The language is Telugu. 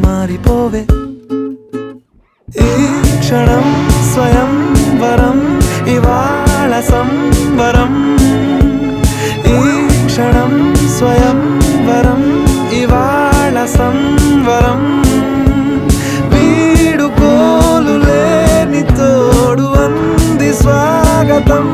మారిపోవే ఈ క్షణం స్వయం వరం ఇవాళ సంవరం ఈ క్షణం స్వయం వరం ఇవాళ సంవరం వీడుకోలు లేని తోడు అంది స్వాగతం